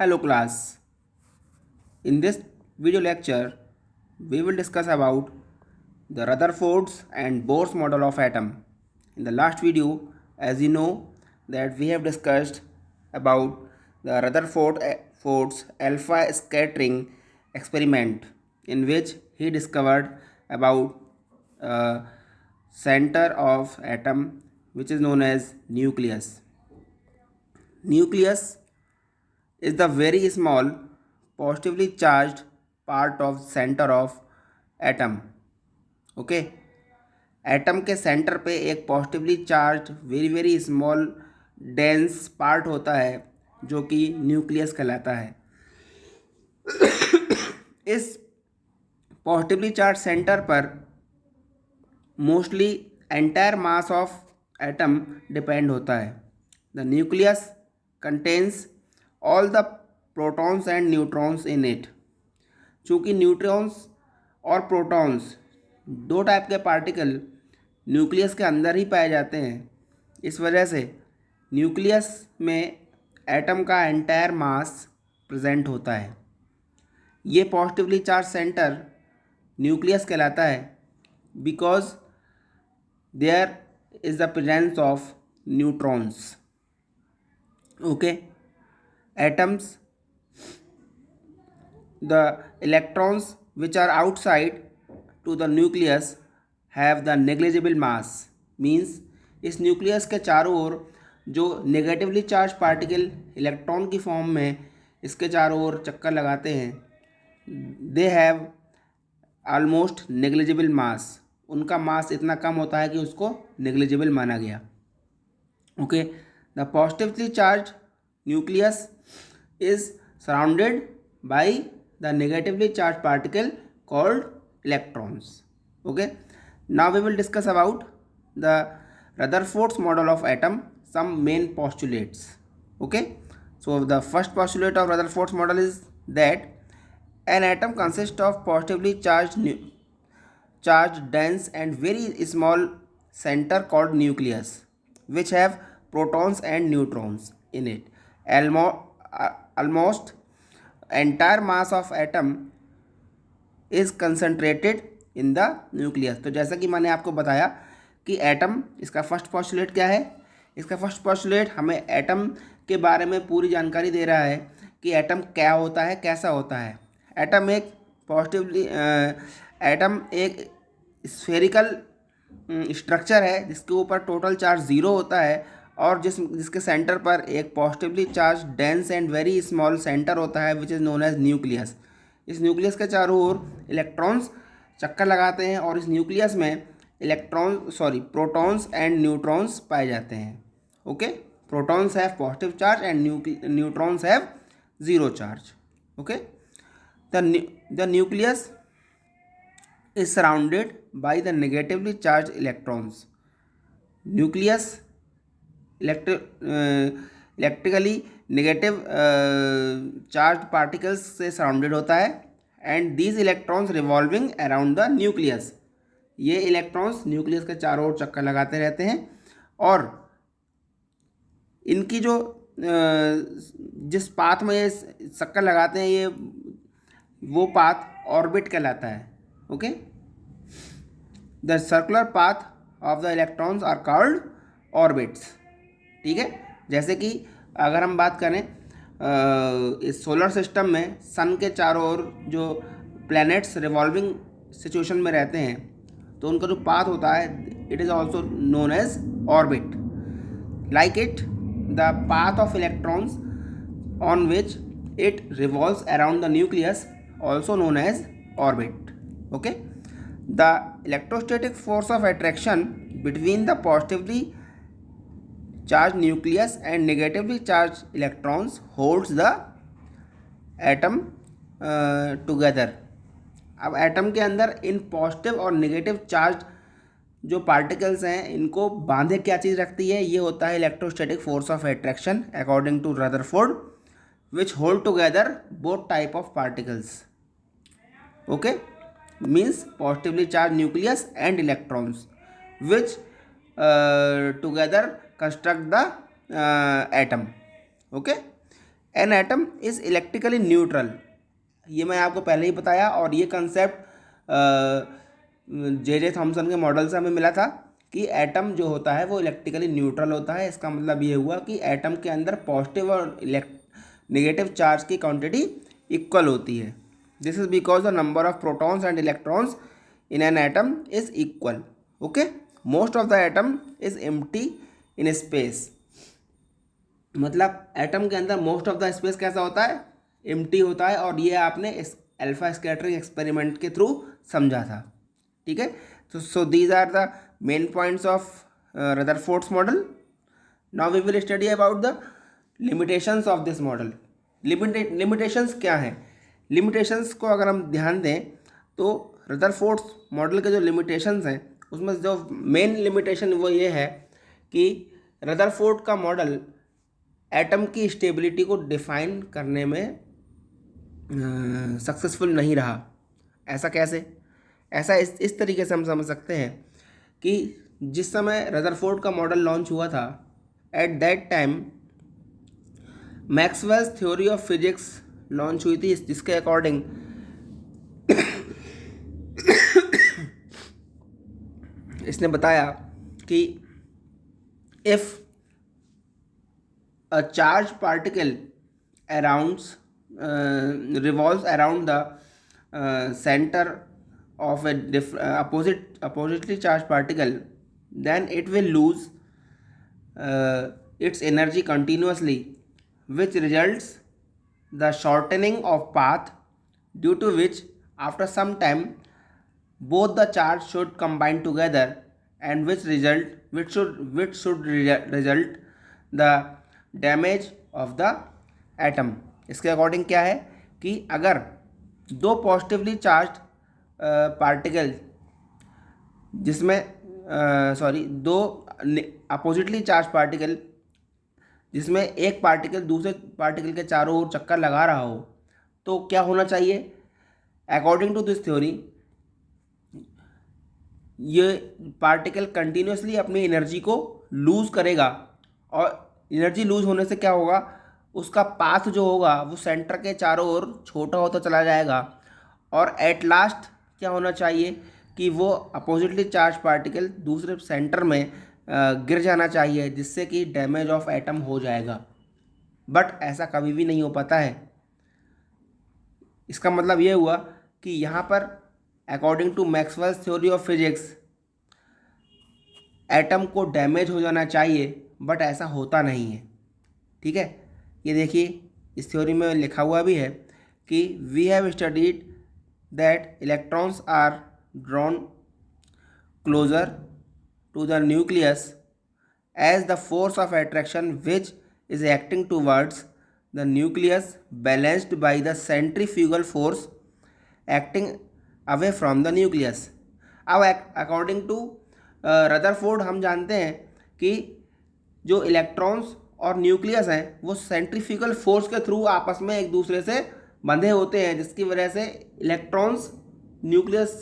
Hello class. In this video lecture, we will discuss about the Rutherford's and Bohr's model of atom. In the last video, as you know, that we have discussed about the Rutherford's alpha scattering experiment, in which he discovered about center of atom, which is known as nucleus. Nucleus is the very small positively charged part of center of atom. Okay, atom के centre पे एक positively charge very very small dense part होता है जो कि nucleus कहलाता है. इस पॉजिटिवली चार्ज सेंटर पर mostly entire mass of atom depend होता है. The nucleus contains all the protons and neutrons in it. चूँकि न्यूट्रॉन्स और प्रोटॉन्स दो टाइप के पार्टिकल न्यूक्लियस के अंदर ही पाए जाते हैं, इस वजह से न्यूक्लियस में एटम का एंटायर मास प्रेजेंट होता है. ये पॉजिटिवली चार्ज सेंटर न्यूक्लियस कहलाता है because there is the presence of neutrons. Okay, atoms, the electrons which are outside to the nucleus have the negligible mass. means इस nucleus के चारों ओर जो नेगेटिवली चार्ज पार्टिकल इलेक्ट्रॉन की form में इसके चारों ओर चक्कर लगाते हैं, they have almost negligible mass. उनका मास इतना कम होता है कि उसको नेग्लिजिबल माना गया. Okay, the positively charge nucleus is surrounded by the negatively charged particle called electrons. Okay, now we will discuss about the Rutherford's model of atom, some main postulates. Okay, so the first postulate of Rutherford's model is that an atom consists of positively charged dense and very small center called nucleus which have protons and neutrons in it. Almost entire mass of atom is concentrated in the nucleus. तो जैसा कि मैंने आपको बताया कि atom, इसका first postulate क्या है. इसका फर्स्ट पॉस्टुलेट हमें एटम के बारे में पूरी जानकारी दे रहा है कि एटम क्या होता है, कैसा होता है. एटम एक स्फेरिकल स्ट्रक्चर है जिसके ऊपर टोटल चार्ज ज़ीरो होता है और जिसके सेंटर पर एक positively charge dense and very small centre होता है which is known as nucleus. इस न्यूक्लियस के चारों ओर इलेक्ट्रॉन्स चक्कर लगाते हैं और इस न्यूक्लियस में प्रोटॉन्स एंड न्यूट्रॉन्स पाए जाते हैं. Okay, protons have positive charge and neutrons have zero charge. Okay, the nucleus is surrounded by the negatively charge electrons. Nucleus electrically negative charge particles से सराउंडेड होता है and these electrons revolving around the nucleus. ये electrons nucleus के चारों ओर चक्कर लगाते रहते हैं और इनकी जो जिस पाथ में ये चक्कर लगाते हैं ये वो पाथ ऑर्बिट कहलाता है. Okay, the circular path of the electrons are called orbits. ठीक है, जैसे कि अगर हम बात करें इस सोलर सिस्टम में सन के चारों ओर जो प्लैनेट्स रिवॉल्विंग सिचुएशन में रहते हैं तो उनका जो पाथ होता है it is also known as orbit. Like it the path of electrons on which it revolves around the nucleus also known as orbit. Okay, the electrostatic force of attraction between the positively charged nucleus and negatively charged electrons holds the atom together. अब atom के अंदर in positive और negative charge जो particles हैं इनको बांधे क्या चीज़ रखती है, ये होता है electrostatic force of attraction according to Rutherford which hold together both type of particles. Okay, means positively charge nucleus and electrons which together construct the atom. Okay, an atom is electrically neutral, ये मैं आपको पहले ही बताया, और ये concept J Thomson के model से हमें मिला था कि एटम जो होता है वो इलेक्ट्रिकली न्यूट्रल होता है। इसका मतलब ये हुआ कि एटम के अंदर पॉजिटिव और नेगेटिव चार्ज की क्वांटिटी इक्वल होती है। This is because the number of protons and electrons in an atom is equal. Okay, most of the atom is empty in space, मतलब एटम के अंदर मोस्ट ऑफ द स्पेस कैसा होता है, empty होता है, और ये आपने इस अल्फा स्कैटरिंग एक्सपेरिमेंट के थ्रू समझा था। ठीक है, तो so these are the main points of Rutherford's model. Now we will study about the limitations of this model. Limitations क्या हैं? लिमिटेशंस को अगर हम ध्यान दें तो रदरफोर्ड्स मॉडल के जो लिमिटेशंस हैं उसमें जो मेन लिमिटेशन वो ये है कि रदरफोर्ड का मॉडल एटम की स्टेबिलिटी को डिफाइन करने में सक्सेसफुल नहीं रहा। ऐसा कैसे? ऐसा इस तरीके से हम समझ सकते हैं कि जिस समय रदरफोर्ड का मॉडल लॉन्च हुआ था, at that time Maxwell's theory of physics launch हुई थी, जिसके अकॉर्डिंग इसने बताया कि if a charged particle revolves around the center of a oppositely charged particle, then it will lose its energy continuously, which results the shortening of path, due to which after some time both the charge should combine together, and which should result the damage of the atom. इसके according क्या है कि अगर दो positively charged particle दो oppositely charge particle जिसमें एक particle दूसरे पार्टिकल के चारों ओर चक्कर लगा रहा हो, तो क्या होना चाहिए? अकॉर्डिंग टू दिस थ्योरी ये पार्टिकल कंटिन्यूसली अपनी एनर्जी को लूज़ करेगा, और एनर्जी लूज होने से क्या होगा, उसका पाथ जो होगा वो सेंटर के चारों ओर छोटा होता चला जाएगा, और एट लास्ट क्या होना चाहिए कि वो अपोजिटली चार्ज पार्टिकल दूसरे सेंटर में गिर जाना चाहिए, जिससे कि डैमेज ऑफ एटम हो जाएगा। बट ऐसा कभी भी नहीं हो पाता है। इसका मतलब ये हुआ कि यहाँ पर according to Maxwell's theory of physics atom को डैमेज हो जाना चाहिए, बट ऐसा होता नहीं है। ठीक है, ये देखिए इस थ्योरी में लिखा हुआ भी है कि we have studied that electrons are drawn closer to the nucleus as the force of attraction which is acting towards the nucleus balanced by the centrifugal force acting away from the nucleus. अब according to Rutherford हम जानते हैं कि जो electrons और nucleus हैं वो centrifugal force के थ्रू आपस में एक दूसरे से बंधे होते हैं, जिसकी वजह से इलेक्ट्रॉन्स न्यूक्लियस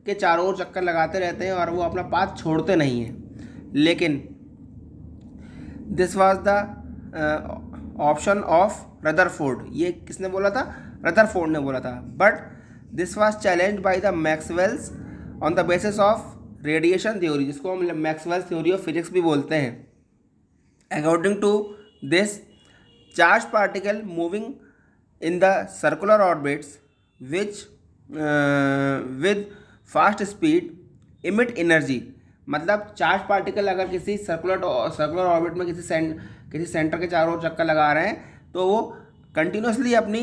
के चारों ओर चक्कर लगाते रहते हैं और वो अपना पाथ छोड़ते नहीं हैं। लेकिन this was the option of Rutherford. ये किसने बोला था? रदरफोर्ड ने बोला था। But this was challenged by the Maxwell's on the basis of radiation theory, जिसको हम मैक्सवेल्स थ्योरी ऑफ फिजिक्स भी बोलते हैं। According to this, charged particle moving in the circular orbits which with fast speed emit energy, मतलब charge particle अगर किसी circular orbit में किसी सेंटर के चारों ओर चक्कर लगा रहे हैं तो वो कंटिन्यूसली अपनी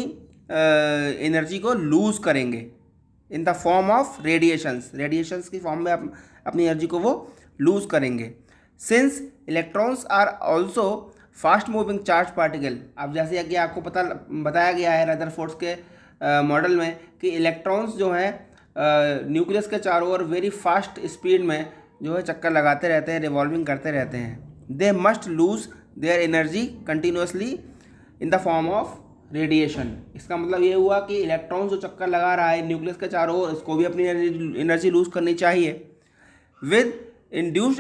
एनर्जी को लूज़ करेंगे in the form of radiations की फॉर्म में अपनी एनर्जी को वो लूज़ करेंगे। Since electrons are also fast moving charge particle, अब जैसे कि आपको बताया गया है रदरफोर्ड्स के मॉडल में कि इलेक्ट्रॉन्स जो हैं न्यूक्लियस के चारों ओर वेरी फास्ट स्पीड में जो है चक्कर लगाते रहते हैं, रिवॉल्विंग करते रहते हैं। They must lose their energy continuously in the form of radiation. इसका मतलब ये हुआ कि इलेक्ट्रॉन्स जो चक्कर लगा रहा है न्यूक्लियस के चारों ओर, इसको भी अपनी एनर्जी लूज करनी चाहिए। With reduced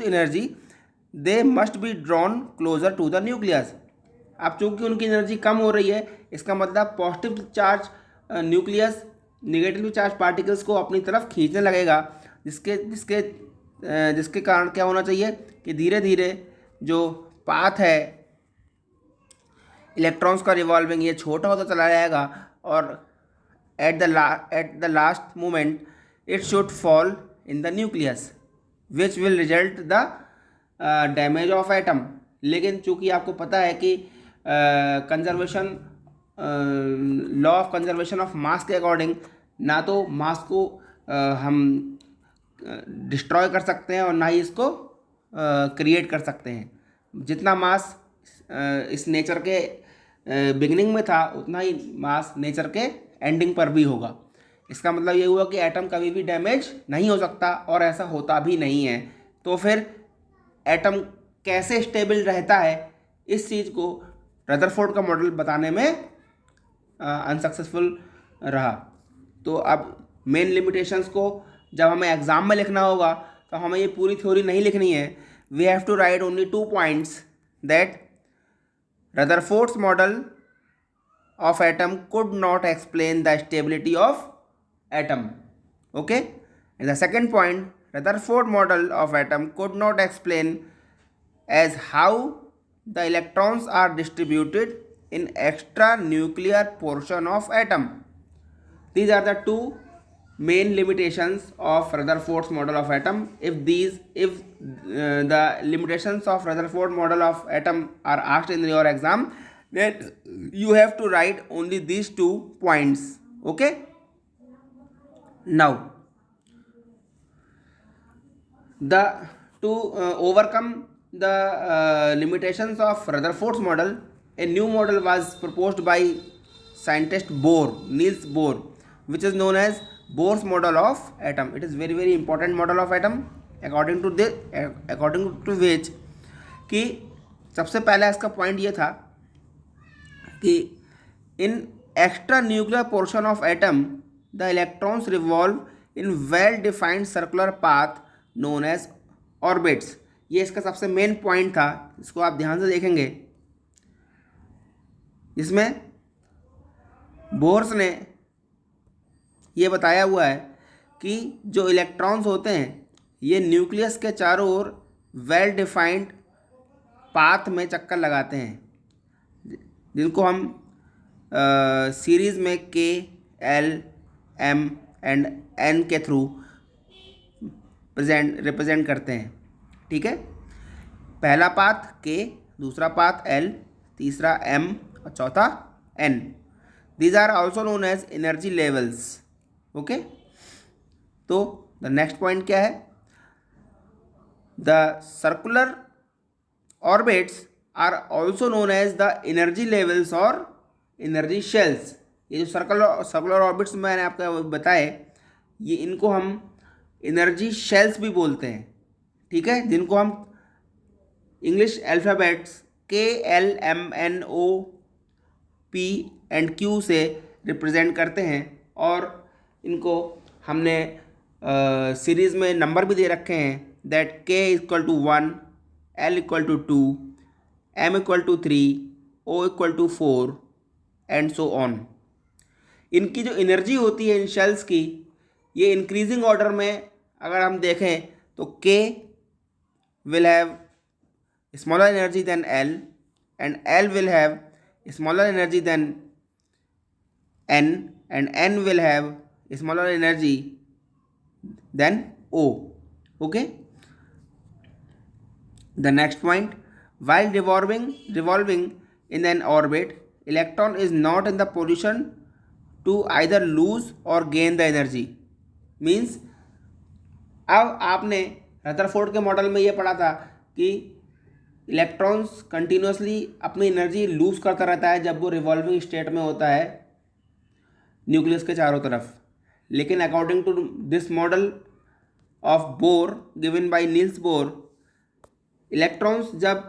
energy they must be drawn closer to the nucleus, अब चूंकि उनकी एनर्जी कम हो रही है, इसका मतलब positive charge nucleus negative charge particles को अपनी तरफ खींचने लगेगा, जिसके जिसके जिसके कारण क्या होना चाहिए कि धीरे धीरे जो पाथ है इलेक्ट्रॉन्स का रिवॉल्विंग, ये छोटा होता चला जाएगा और at the last moment it should fall in the nucleus which will result the damage of atom. लेकिन चूंकि आपको पता है कि conservation law of conservation of mass के अकॉर्डिंग ना तो मास को हम डिस्ट्रॉय कर सकते हैं और ना ही इसको क्रिएट कर सकते हैं। जितना मास इस नेचर के बिगिनिंग में था उतना ही मास नेचर के एंडिंग पर भी होगा। इसका मतलब ये हुआ कि एटम कभी भी डैमेज नहीं हो सकता और ऐसा होता भी नहीं है। तो फिर एटम कैसे स्टेबल रहता है, इस चीज़ को रदरफोर्ड का मॉडल बताने में अनसक्सेसफुल रहा। तो अब मेन लिमिटेशंस को जब हमें एग्ज़ाम में लिखना होगा तो हमें ये पूरी थ्योरी नहीं लिखनी है। We have to write only 2 points that Rutherford's model of atom could not explain the stability of atom. Okay? And the second point, Rutherford model of atom could not explain as how the electrons are distributed in extra nuclear portion of atom. These are the two main limitations of Rutherford's model of atom. If the limitations of Rutherford model of atom are asked in your exam, then you have to write only these 2 points. Okay? Now, to overcome the limitations of Rutherford's model, a new model was proposed by scientist Niels Bohr, which is known as Bohr's model of atom. It is very important model of atom according to which कि सबसे पहला इसका point ये था कि in extra nuclear portion of atom the electrons revolve in well defined circular path known as orbits. ये इसका सबसे मेन पॉइंट था, इसको आप ध्यान से देखेंगे। इसमें बोर्स ने ये बताया हुआ है कि जो इलेक्ट्रॉन्स होते हैं ये न्यूक्लियस के चारों ओर वेल डिफाइंड पाथ में चक्कर लगाते हैं, जिनको हम सीरीज़ में के, एल, एम एंड एन के थ्रू रिप्रेजेंट करते हैं। ठीक है, पहला पाथ के, दूसरा पाथ एल, तीसरा एम और चौथा N. These are also known as energy levels. Okay, तो द नेक्स्ट पॉइंट क्या है? The circular orbits are also known as the energy levels और एनर्जी शेल्स। ये जो सर्कुलर ऑर्बिट्स मैंने आपको बताए, ये इनको हम एनर्जी शेल्स भी बोलते हैं। ठीक है, जिनको हम English alphabets K, L, M, N, O, P and Q से रिप्रेजेंट करते हैं। और इनको हमने सीरीज़ में नंबर भी दे रखे हैं, that K equal to 1, L equal to 2, M equal to 3, O equal to 4 and so on. इनकी जो एनर्जी होती है इन शेल्स की, ये इंक्रीजिंग ऑर्डर में अगर हम देखें तो K will have smaller energy than L and L will have smaller energy than N and N will have smaller energy than O. Okay, the next point, while revolving in an orbit, electron is not in the position to either lose or gain the energy. Means अब आपने Rutherford के model में ये पढ़ा था कि electrons continuously अपनी energy lose करता रहता है जब वो रिवॉल्विंग स्टेट में होता है न्यूक्लियस के चारों तरफ। लेकिन according to this model of Bohr given by Niels Bohr, electrons जब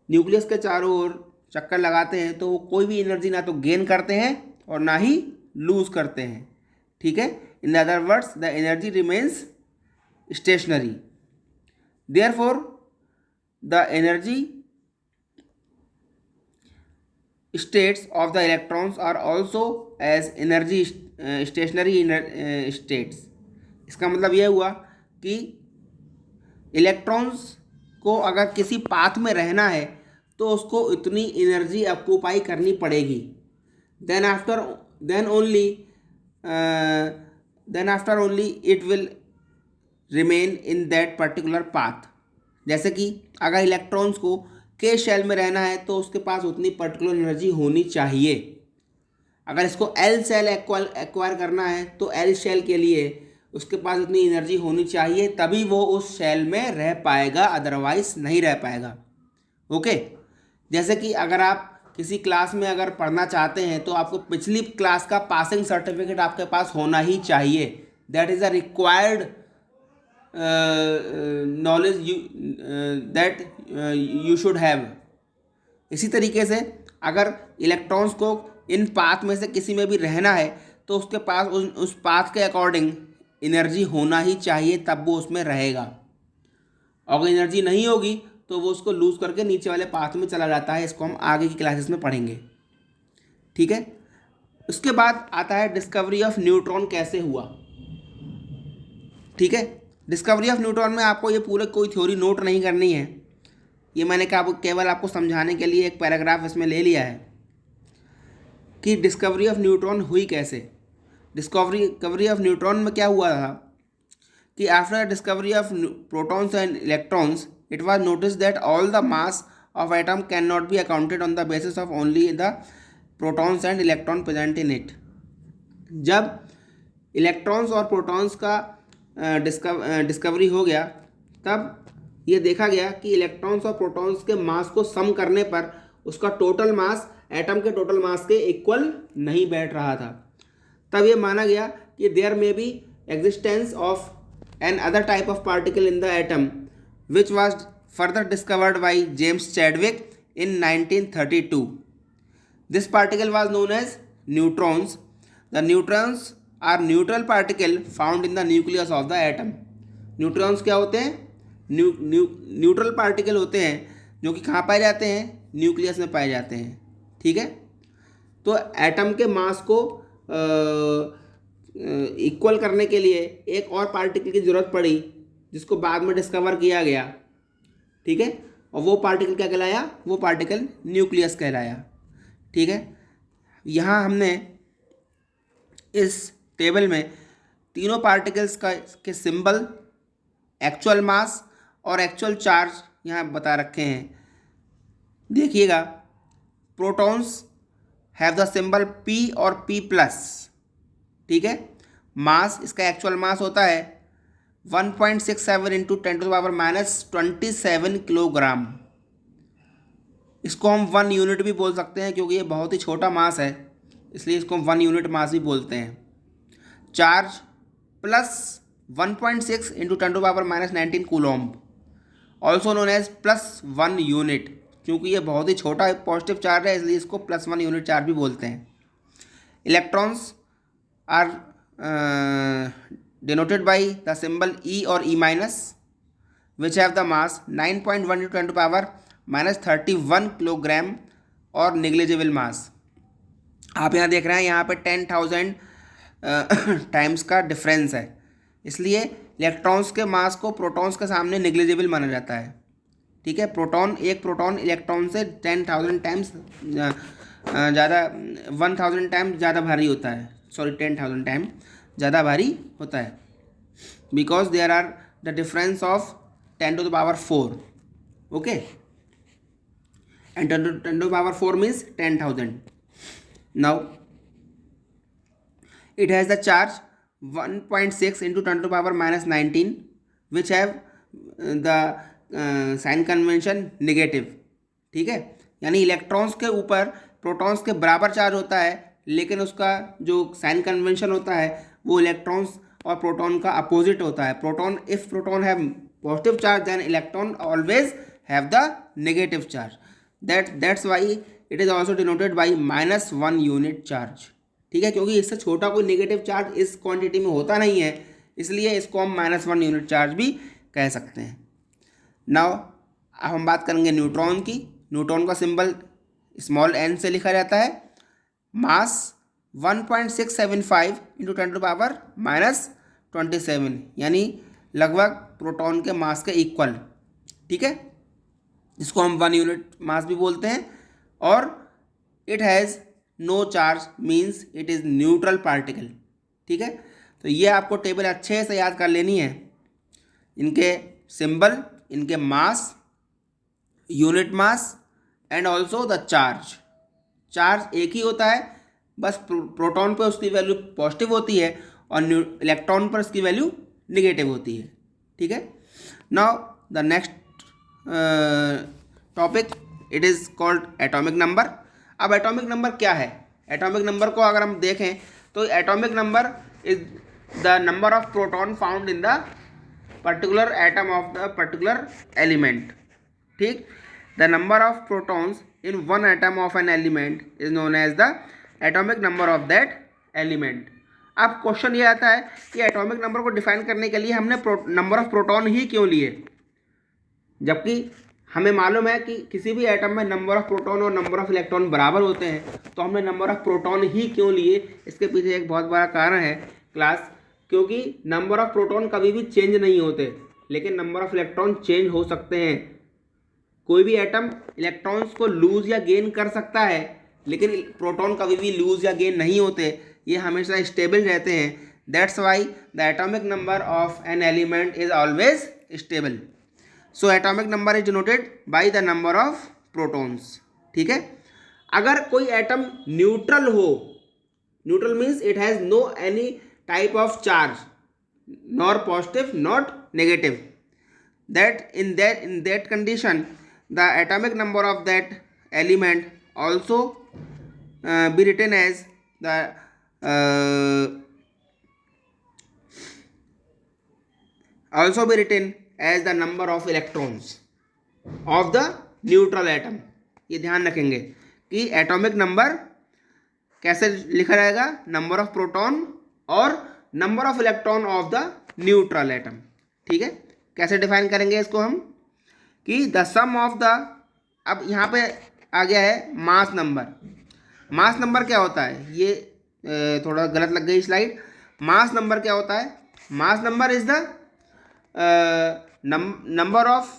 न्यूक्लियस के चारों ओर चक्कर लगाते हैं तो वो कोई भी एनर्जी ना तो गेन करते हैं और ना ही लूज करते हैं। ठीक है, in other words the energy remains stationary. Therefore the energy states of the electrons are also as energy stationary states। इसका मतलब यह हुआ कि इलेक्ट्रॉन्स को अगर किसी पाथ में रहना है तो उसको इतनी एनर्जी ऑक्यूपाई करनी पड़ेगी, then only it will remain in that particular path. जैसे कि अगर इलेक्ट्रॉन्स को के शेल में रहना है तो उसके पास उतनी पर्टिकुलर एनर्जी होनी चाहिए। अगर इसको एल शेल एक्वायर करना है तो एल शेल के लिए उसके पास उतनी एनर्जी होनी चाहिए, तभी वो उस शेल में रह पाएगा, अदरवाइज नहीं रह पाएगा। ओके, जैसे कि अगर आप किसी क्लास में अगर पढ़ना चाहते हैं तो आपको पिछली क्लास का पासिंग सर्टिफिकेट आपके पास होना ही चाहिए। That is a required knowledge that you should have. इसी तरीके से अगर इलेक्ट्रॉन्स को इन पाथ में से किसी में भी रहना है तो उसके पास उस पाथ के अकॉर्डिंग एनर्जी होना ही चाहिए, तब वो उसमें रहेगा। अगर एनर्जी नहीं होगी तो वो उसको लूज करके नीचे वाले पाथ में चला जाता है। इसको हम आगे की क्लासेस में पढ़ेंगे, ठीक है। उसके बाद आता है डिस्कवरी ऑफ न्यूट्रॉन कैसे हुआ, ठीक है। डिस्कवरी ऑफ न्यूट्रॉन में आपको ये पूरे कोई थ्योरी नोट नहीं करनी है, ये मैंने केवल आपको समझाने के लिए एक पैराग्राफ इसमें ले लिया है कि डिस्कवरी ऑफ न्यूट्रॉन हुई कैसे। डिस्कवरी ऑफ न्यूट्रॉन में क्या हुआ था कि after discovery of protons and electrons it was notice that all the mass of atom can not be accounted on the basis of only the protons and electron present in it. जब electrons और protons का discovery हो गया तब ये देखा गया कि इलेक्ट्रॉन्स और प्रोटॉन्स के मास को सम करने पर उसका टोटल मास एटम के टोटल मास के इक्वल नहीं बैठ रहा था। तब ये माना गया कि there may be existence of an other type of particle in the atom which was further discovered by James Chadwick in 1932। This particle was known as neutrons. The neutrons are neutral particle found in the nucleus of the atom. Neutrons क्या होते हैं? Neutral particle होते हैं जो कि कहाँ पाए जाते हैं? न्यूक्लियस में पाए जाते हैं, ठीक है। तो एटम के मास को इक्वल करने के लिए एक और पार्टिकल की ज़रूरत पड़ी जिसको बाद में डिस्कवर किया गया, ठीक है। और वो पार्टिकल क्या कहलाया? वो पार्टिकल न्यूक्लियस कहलाया, ठीक है। यहाँ हमने इस टेबल में तीनों पार्टिकल्स के सिंबल, एक्चुअल मास और एक्चुअल चार्ज यहाँ बता रखे हैं। देखिएगा, protons have the symbol P और P प्लस, ठीक है। मास, इसका एक्चुअल मास होता है 1.67 इंटू 10⁻⁻27 किलोग्राम। इसको हम 1 यूनिट भी बोल सकते हैं क्योंकि ये बहुत ही छोटा मास है, इसलिए इसको हम 1 यूनिट मास भी बोलते हैं। Charge plus 1.6 into 10⁻⁻19 coulomb, also known as +1 unit. क्योंकि ये बहुत ही छोटा पॉजिटिव चार्ज है इसलिए इसको +1 यूनिट चार्ज भी बोलते हैं। Electrons are denoted by the symbol E और E minus which have the mass 9.1 into 10⁻31 kilogram और निग्लिजिबल मास। आप यहाँ देख रहे हैं, यहाँ पे 10,000 टाइम्स का डिफरेंस है, इसलिए इलेक्ट्रॉन्स के मास को प्रोटॉन्स के सामने निग्लिजिबल माना जाता है, ठीक है। एक प्रोटॉन इलेक्ट्रॉन से 10,000 टाइम्स ज़्यादा 1,000 टाइम्स ज़्यादा भारी होता है, 10,000 टाइम ज़्यादा भारी होता है, because there are the difference of 10⁴, okay. And 10⁴ means 10,000। Now it has the charge 1.6 into 10⁻⁻19 which have the sign convention negative, ठीक है। यानी इलेक्ट्रॉन्स के ऊपर प्रोटॉन्स के बराबर चार्ज होता है, लेकिन उसका जो साइन कन्वेंशन होता है वो इलेक्ट्रॉन्स और प्रोटॉन का अपोजिट होता है। If proton have positive charge then electron always have the negative charge. That's why it is also denoted by -1 unit charge, ठीक है। क्योंकि इससे छोटा कोई नेगेटिव चार्ज इस क्वांटिटी में होता नहीं है, इसलिए इसको हम -1 यूनिट चार्ज भी कह सकते हैं। नाउ अब हम बात करेंगे न्यूट्रॉन की। न्यूट्रॉन का सिंबल स्मॉल एन से लिखा जाता है, मास 1.675 इंटू 10⁻⁻27, यानी लगभग प्रोटॉन के मास के इक्वल, ठीक है, जिसको हम 1 यूनिट मास भी बोलते हैं। और it has no charge, means it is neutral particle, ठीक है। तो ये आपको टेबल अच्छे से याद कर लेनी है, इनके सिंबल, इनके mass, unit mass and also the charge. Charge एक ही होता है, बस प्रोटॉन पर उसकी वैल्यू पॉजिटिव होती है और इलेक्ट्रॉन पर उसकी वैल्यू निगेटिव होती है, ठीक है। Now the next topic, it is called atomic number. अब एटॉमिक नंबर क्या है? एटॉमिक नंबर को अगर हम देखें तो atomic number is the number of proton found in the particular atom of the particular element, ठीक। The number of protons in one atom of an element is known as the atomic number of that element. अब question ये आता है कि atomic number को define करने के लिए हमने नंबर ऑफ प्रोटॉन ही क्यों लिए, जबकि हमें मालूम है कि किसी भी एटम में नंबर ऑफ प्रोटॉन और नंबर ऑफ इलेक्ट्रॉन बराबर होते हैं, तो हमने नंबर ऑफ प्रोटॉन ही क्यों लिए? इसके पीछे एक बहुत बड़ा कारण है क्लास, क्योंकि नंबर ऑफ प्रोटॉन कभी भी चेंज नहीं होते, लेकिन नंबर ऑफ इलेक्ट्रॉन चेंज हो सकते हैं। कोई भी एटम इलेक्ट्रॉन्स को लूज या गेन कर सकता है, लेकिन प्रोटॉन कभी भी लूज या गेन नहीं होते, ये हमेशा स्टेबल रहते हैं। That's why the atomic number of an element is always stable. So atomic number is denoted by the number of protons, ठीक है। अगर कोई एटम न्यूट्रल हो, neutral means it has no any type of charge, nor positive not negative, that in that condition the atomic number of that element also be written as the also be written as the number of electrons of the neutral atom। ये ध्यान रखेंगे कि atomic number कैसे लिखा जाएगा, number of proton और number of electron of the neutral atom, ठीक है। कैसे डिफाइन करेंगे इसको हम कि द सम ऑफ द, अब यहाँ पे आ गया है मास नंबर। मास नंबर क्या होता है? ये थोड़ा गलत लग गई स्लाइड। मास नंबर क्या होता है? Mass number is the number of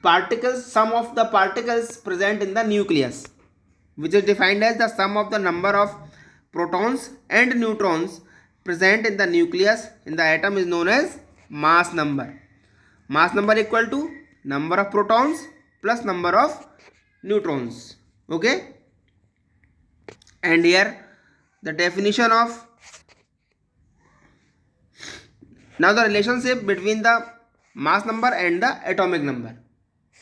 particles, sum of the particles present in the nucleus, which is defined as the sum of the number of protons and neutrons present in the nucleus in the atom is known as mass number. Mass number equal to number of protons plus number of neutrons, okay. And here the definition of, now the relationship between the mass number and the atomic number.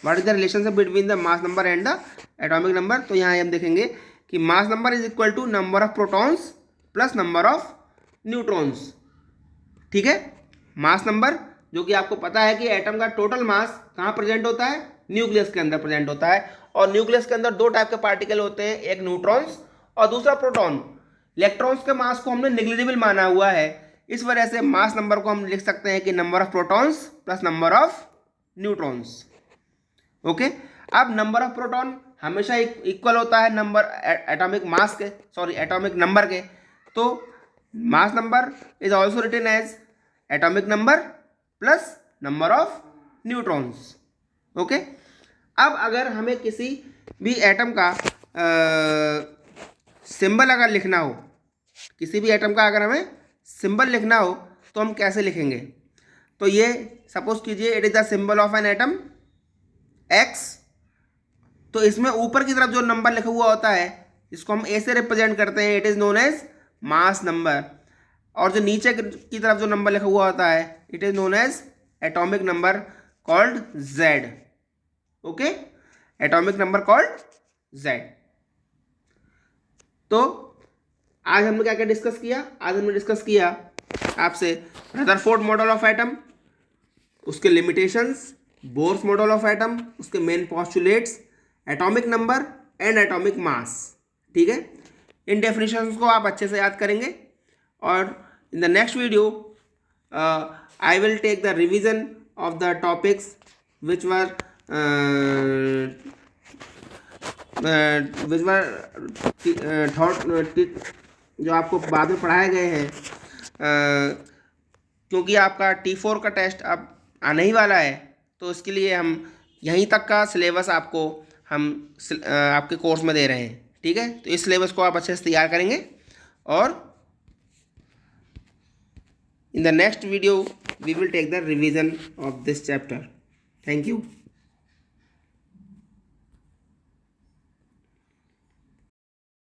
What is the relationship between the mass number and the atomic number? तो यहाँ हम देखेंगे कि mass number is equal to number of protons plus number of neutrons, ठीक है। Mass number जो कि आपको पता है कि एटम का टोटल मास कहाँ प्रेजेंट होता है? न्यूक्लियस के अंदर प्रेजेंट होता है, और न्यूक्लियस के अंदर दो टाइप के पार्टिकल होते हैं, एक न्यूट्रॉन्स और दूसरा प्रोटॉन। इलेक्ट्रॉन्स के मास को हमने निग्लिजिबल माना हुआ है, इस वजह से मास नंबर को हम लिख सकते हैं कि number of protons plus number of neutrons, okay. अब नंबर ऑफ प्रोटॉन हमेशा इक्वल होता है नंबर एटॉमिक मास के, सॉरी एटॉमिक नंबर के, तो mass number is also written as atomic number plus number of neutrons, okay. अब अगर हमें किसी भी एटम का सिंबल अगर लिखना हो, किसी भी एटम का अगर हमें सिंबल लिखना हो तो हम कैसे लिखेंगे? तो ये सपोज कीजिए it is the symbol of an atom X, तो इसमें ऊपर की तरफ जो नंबर लिखा हुआ होता है इसको हम A से रिप्रेजेंट करते हैं, it is known as mass number, और जो नीचे की तरफ जो नंबर लिखा हुआ होता है it is known as atomic number called Z, okay, atomic number called Z। तो आज हमने क्या क्या डिस्कस किया? आज हमने डिस्कस किया आपसे रदरफोर्ड मॉडल ऑफ एटम, उसके limitations, Bohr's model of atom, उसके main postulates, atomic number and atomic mass, ठीक है। इन डेफिनेशंस को आप अच्छे से याद करेंगे, और in the next video I will take the revision of the topics which were visual thought जो आपको बाद में पढ़ाए गए हैं, क्योंकि आपका T4 का टेस्ट अब आने ही वाला है, तो इसके लिए हम यहीं तक का सिलेबस आपको हम आपके कोर्स में दे रहे हैं। ठीक है, तो इस सिलेबस को आप अच्छे से तैयार करेंगे और in the next video we will take the revision of this chapter. Thank you.